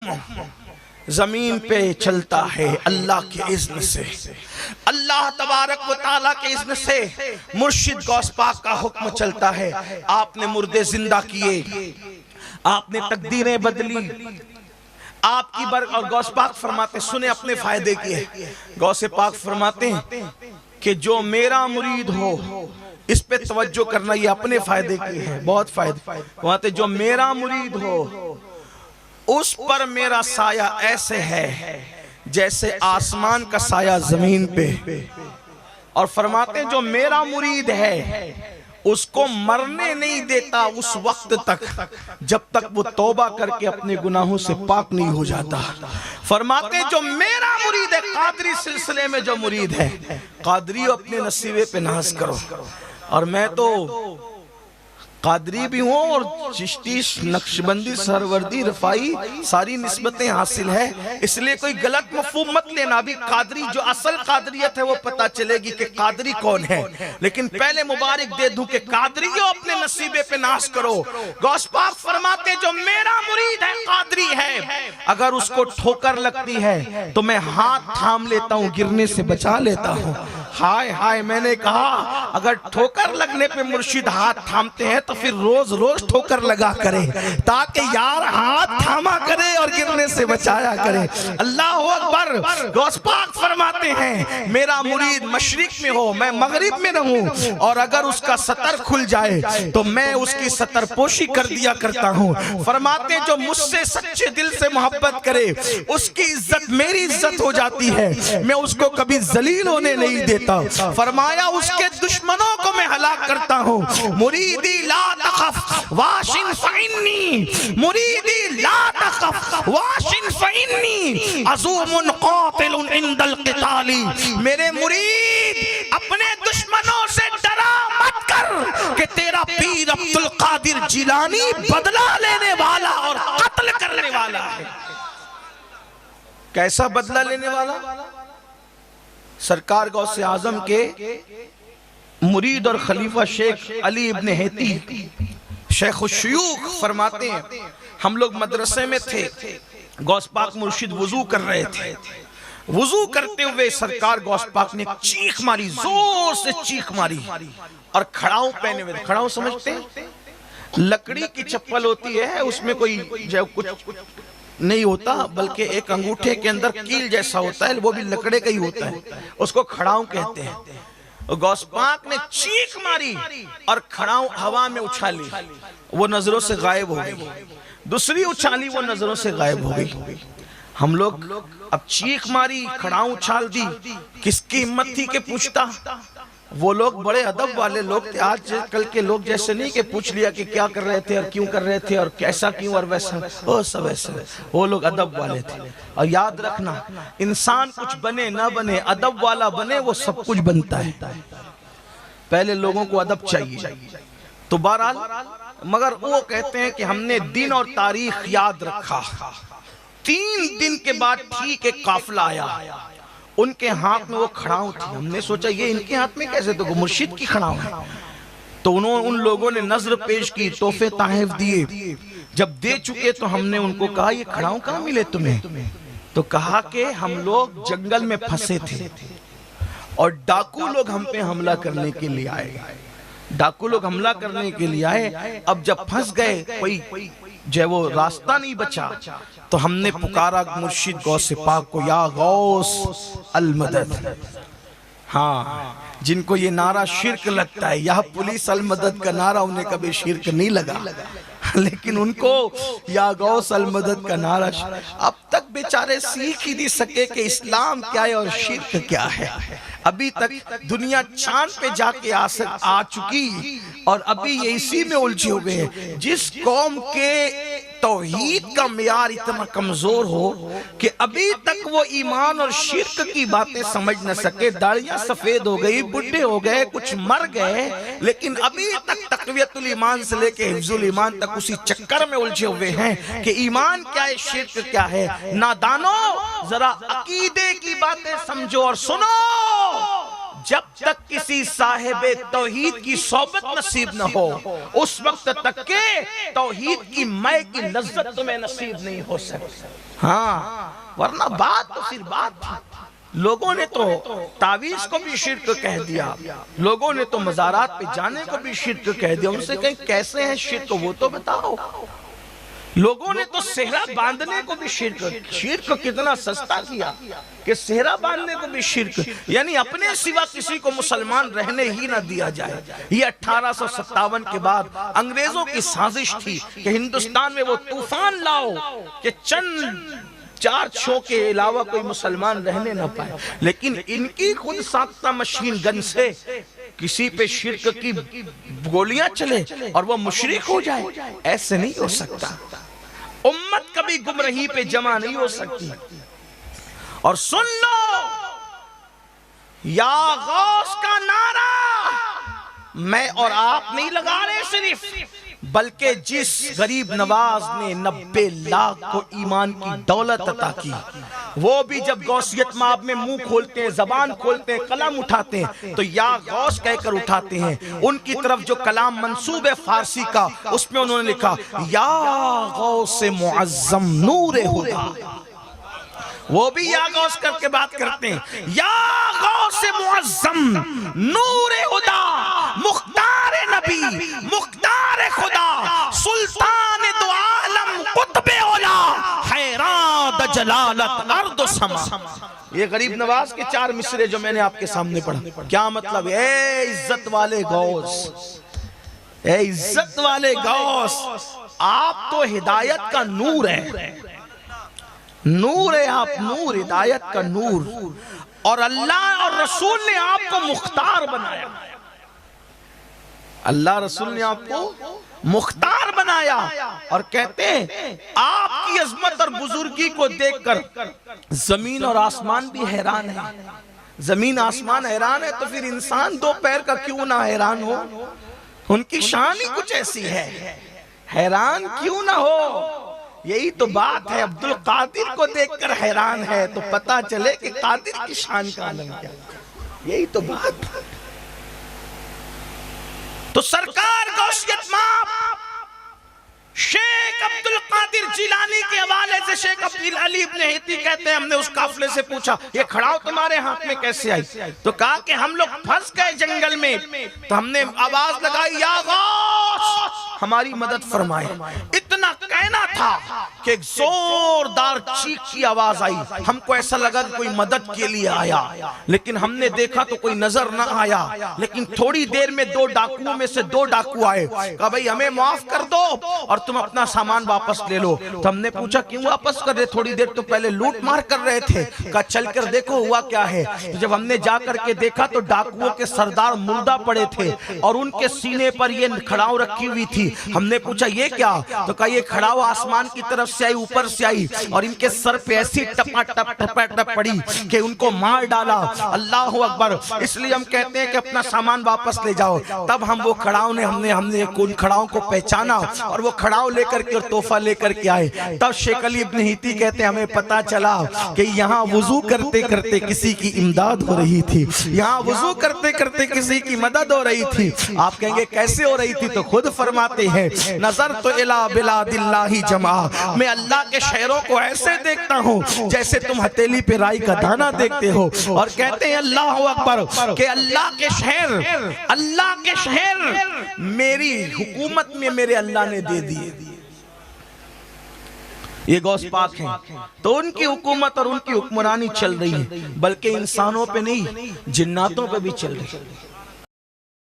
حکم زمین پہ چلتا ہے اللہ کے اذن سے، اللہ تبارک و تعالیٰ کے اذن سے مرشد غوث پاک کا حکم چلتا ہے۔ آپ نے مردے زندہ کیے، آپ نے تقدیریں بدلی، آپ کی اور غوث پاک فرماتے سنیں اپنے فائدے کی، غوث پاک فرماتے ہیں کہ جو میرا مرید ہو، اس پہ توجہ کرنا یہ اپنے فائدے کی ہے، بہت فائدے فرماتے جو میرا مرید ہو اس پر میرا سایہ ایسے ہے جیسے آسمان کا سایہ زمین پہ، اور فرماتے جو میرا مرید ہے اس کو مرنے نہیں دیتا اس وقت تک جب تک وہ توبہ کر کے اپنے گناہوں سے پاک نہیں ہو جاتا۔ فرماتے جو میرا مرید ہے، قادری سلسلے میں جو مرید ہے، قادریوں اپنے نصیبے پہ ناز کرو، اور میں تو قادری بھی ہوں اور چشتی نقشبندی سہروردی رفائی ساری نسبتیں حاصل ہے، اس لئے کوئی غلط مفہوم مت لینا، ابھی قادری جو اصل قادریت ہے وہ پتہ چلے گی کہ قادری کون ہے، لیکن پہلے مبارک دے دوں کہ قادریوں اپنے نصیبے پہ ناز کرو۔ غوث پاک فرماتے جو میرا مرید ہے قادری ہے، اگر اس کو ٹھوکر لگتی ہے تو میں ہاتھ تھام لیتا ہوں، گرنے سے بچا لیتا ہوں۔ ہائے ہائے میں نے کہا اگر ٹھوکر لگنے پہ مرشد ہاتھ تھامتے ہیں تو پھر روز روز ٹھوکر لگا کرے تاکہ یار ہاتھ تھاما کرے اور گرنے سے بچایا کرے۔ اللہ اکبر۔ غوث پاک فرماتے ہیں میرا مرید مشرق میں ہو میں مغرب میں رہوں، اور اگر اس کا سطر کھل جائے تو میں اس کی سطر پوشی کر دیا کرتا ہوں۔ فرماتے جو مجھ سے سچے دل سے محبت کرے اس کی عزت میری عزت ہو جاتی ہے، میں اس کو کبھی ذلیل ہونے نہیں دیتا۔ فرمایا اس کے دشمنوں کو میں ہلاک کرتا ہوں۔ مریدی لا تخف واشن فإنی، مریدی لا تخف واشن فإنی عظوم قاتل عند القتال۔ میرے مرید اپنے دشمنوں سے ڈرا مت کر کہ تیرا پیر عبدالقادر جیلانی بدلہ لینے والا اور قتل کرنے والا ہے۔ کیسا بدلہ لینے والا؟ سرکار غوث اعظم کے مرید اور خلیفہ شیخ علی ابن ہیتی شیخ الشیوخ فرماتے ہیں ہم لوگ مدرسے میں تھے، غوث پاک مرشد وضو کر رہے تھے، وضو کرتے ہوئے سرکار غوث پاک نے چیخ ماری، زور سے چیخ ماری، اور کھڑاؤں پہنے ہوئے، کھڑاؤں سمجھتے ہیں لکڑی کی چپل ہوتی ہے، اس میں کوئی جو کچھ نہیں ہوتا بلکہ ایک انگوٹھے کے اندر کیل جیسا ہوتا ہے، وہ بھی لکڑے کا ہی ہوتا ہے، اس کو کھڑاؤں کہتے ہیں۔ غوث پاک نے چیخ ماری اور کھڑاؤں ہوا میں اچھالی، وہ نظروں سے غائب ہو گئی، دوسری اچھالی وہ نظروں سے غائب ہو گئی۔ ہم لوگ اب چیخ ماری کھڑاؤں اچھال دی، کس کی ہمت تھی کہ پوچھتا؟ وہ لوگ بڑے ادب والے لوگ تھے، آج کل کے لوگ جیسے نہیں کہ پوچھ لیا کہ کیا کر رہے تھے اور کیوں کر رہے تھے اور کیسا کیوں اور ویسا، وہ سب ایسے، وہ لوگ ادب والے تھے۔ اور یاد رکھنا انسان کچھ بنے نہ بنے، ادب والا بنے وہ سب کچھ بنتا ہے، پہلے لوگوں کو ادب چاہیے۔ تو بہرحال مگر وہ کہتے ہیں کہ ہم نے دن اور تاریخ یاد رکھا، 3 دن کے بعد ٹھیک ایک قافلہ آیا، ان کے ہاتھ میں وہ کھڑاؤں تھی، ہم نے سوچا یہ ان کے ہاتھ میں کیسے، تو مرشد کی کھڑاؤں ہے، تو ان لوگوں نے نظر پیش کی، تحفے تحائف دیے، جب دے چکے تو ہم نے ان کو کہا یہ کھڑاؤں کہاں ملے تمہیں؟ تو کہا کہ ہم لوگ جنگل میں پھنسے تھے اور ڈاکو لوگ ہم پہ حملہ کرنے کے لیے آئے، ڈاکو لوگ حملہ کرنے کے لیے آئے، اب جب پھنس گئے کوئی جو وہ راستہ نہیں بچا تو ہم نے پکارا مرشد غوث پاک کو، یا غوث المدد۔ ہاں جن کو یہ نعرہ شرک لگتا ہے، یا پولیس المدد کا نعرہ انہیں کبھی شرک نہیں لگا، لیکن ان کو یا غوث المدد کا نعرہ اب تک بیچارے سیکھ ہی نہیں سکے کہ اسلام کیا ہے اور شرک کیا ہے۔ ابھی تک دنیا چاند پہ جا کے آ چکی اور ابھی یہ اسی میں الجھے ہوئے ہیں۔ جس قوم کے توحید کا معیار اتنا کمزور ہو کہ ابھی تک وہ ایمان اور شرک کی باتیں سمجھ نہ سکے، داڑیاں سفید ہو گئی، بڈھے ہو گئے، کچھ مر گئے، لیکن ابھی تک تقویت الایمان سے لے کے حفظ الایمان تک اسی چکر میں الجھے ہوئے ہیں کہ ایمان کیا ہے، شرک کیا ہے۔ نادانو ذرا عقیدے کی باتیں سمجھو اور سنو، جب تک کسی صاحب توحید کی صحبت نصیب نہ ہو اس وقت تک کہ توحید کی مے کی لذت تمہیں نصیب نہیں ہو سکتی. ہاں ورنہ بات تو پھر بات تھی. لوگوں نے تو تعویذ کو بھی شرک کہہ دیا, لوگوں نے تو مزارات پہ جانے کو بھی شرک کہہ دیا. ان سے کہیں کیسے ہیں شرک وہ تو بتاؤ. لوگوں نے تو صحرا باندھنے کو بھی شرک کتنا سستا کیا کہ صحرا باندھنے کو بھی شرک, یعنی اپنے سوا کسی کو مسلمان رہنے ہی نہ دیا جائے. یہ 1857 کے بعد انگریزوں کی سازش تھی کہ ہندوستان میں وہ طوفان لاؤ کہ چند 4 چھو کے علاوہ کوئی مسلمان رہنے نہ پائے. لیکن ان کی خود ساختہ مشین گن سے کسی پہ شرک کی گولیاں چلے اور وہ مشرک ہو جائے, ایسے نہیں ہو سکتا. امت کبھی گمراہی پہ جمع نہیں ہو سکتی. اور سن لو, یا غوث کا نعرہ میں اور آپ نہیں لگا رہے صرف, بلکہ جس غریب نواز نے 90 لاکھ کو ایمان کی دولت عطا کی, وہ بھی جب غوثیت مآب میں منہ کھولتے ہیں, زبان کھولتے ہیں, قلم اٹھاتے ہیں تو یا غوث کہہ کر اٹھاتے ہیں. ان کی طرف جو کلام منسوب ہے فارسی کا, اس میں انہوں نے لکھا یا غوث معظم نور ہدا. وہ بھی یا غوث کر کے بات کرتے ہیں, یا غوث معظم نور ہدا مختار نبی مختار خدا سلطان دو عالم قطب اولا حیران جلالت ارض و سما. یہ غریب نواز کے 4 مصرے جو میں نے آپ کے سامنے پڑھا, کیا مطلب؟ اے عزت والے غوث, اے عزت والے غوث, آپ تو ہدایت کا نور ہے, نور ہے آپ, نور ہدایت کا نور. اور اللہ اور رسول نے آپ کو مختار بنایا, اللہ رسول نے آپ کو مختار بنایا. اور کہتے ہیں آپ کی عظمت اور بزرگی کو دیکھ کر زمین اور آسمان بھی حیران ہے. زمین آسمان حیران ہے تو پھر انسان 2 پیر کا کیوں نہ حیران ہو؟ ان کی شان ہی کچھ ایسی ہے, حیران کیوں نہ ہو؟ یہی تو بات ہے. عبد القادر کو دیکھ کر حیران ہے تو پتا چلے کہ قادر کی شان کا عالم کیا. یہی تو بات. تو سرکار غوثیت مآب شیخ عبد القادر جیلانی کے حوالے سے شیخ علی ابن ہیتی کہتے ہیں, ہم نے اس قافلے سے پوچھا یہ کھڑاؤ تمہارے ہاتھ میں کیسے آئی؟ تو کہا کہ ہم لوگ پھنس گئے جنگل میں, تو ہم نے آواز لگائی یا غوث ہماری مدد فرمائے. اتنا کہنا تھا کہ ایک زوردار چیخ کی آواز آئی. ہم کو ایسا لگا کہ کوئی مدد کے لیے آیا, لیکن ہم نے دیکھا تو کوئی نظر نہ آیا. لیکن تھوڑی دیر میں 2 ڈاکوؤں میں سے 2 ڈاکو آئے, کہا بھئی ہمیں معاف کر دو اور تم اپنا سامان واپس لے لو. تو ہم نے پوچھا کیوں واپس کر رہے, تھوڑی دیر تو پہلے لوٹ مار کر رہے تھے. کہا چل کر دیکھو ہوا کیا ہے. تو جب ہم نے جا کر کے دیکھا تو ڈاکوؤں کے سردار مردہ پڑے تھے اور ان کے سینے پر یہ کھڑاؤ رکھی ہوئی تھی. ہم نے پوچھا یہ کیا؟ تو کہا یہ کھڑاؤ آسمان کی طرف سے آئی, اوپر سے آئی اور ان کے سر پہ ایسی ٹپا ٹپ ٹپا ٹپ پڑی کہ ان کو مار ڈالا. اللہ اکبر. اس لیے ہم کہتے ہیں کہ اپنا سامان واپس لے جاؤ. تب ہم وہ کھڑاؤں نے ہم نے ان کھڑاؤں کو پہچانا اور وہ کھڑاؤ لے کر کے اور تحفہ لے کر کے آئے. تب شیخ علی ابن ہیتی کہتے ہیں ہمیں پتا چلا کہ یہاں وضو کرتے کرتے کسی کی امداد ہو رہی تھی, یہاں وضو کرتے کرتے کسی کی مدد ہو رہی تھی. آپ کہیں گے کیسے ہو رہی تھی؟ تو خود فرماتے ہیں نظر تو الہ بلاد اللہ جمع, میں اللہ کے شہروں کو ایسے دیکھتا ہوں جیسے تم ہتیلی پہ رائی کا دانہ دیکھتے ہو. اور کہتے ہیں اللہ اکبر کہ اللہ کے شہر میری حکومت میں میرے اللہ نے دے دیے. یہ غوث پاک ہیں تو ان کی حکومت اور ان کی حکمرانی چل رہی ہے, بلکہ انسانوں پہ نہیں جناتوں پہ بھی چل رہی ہے.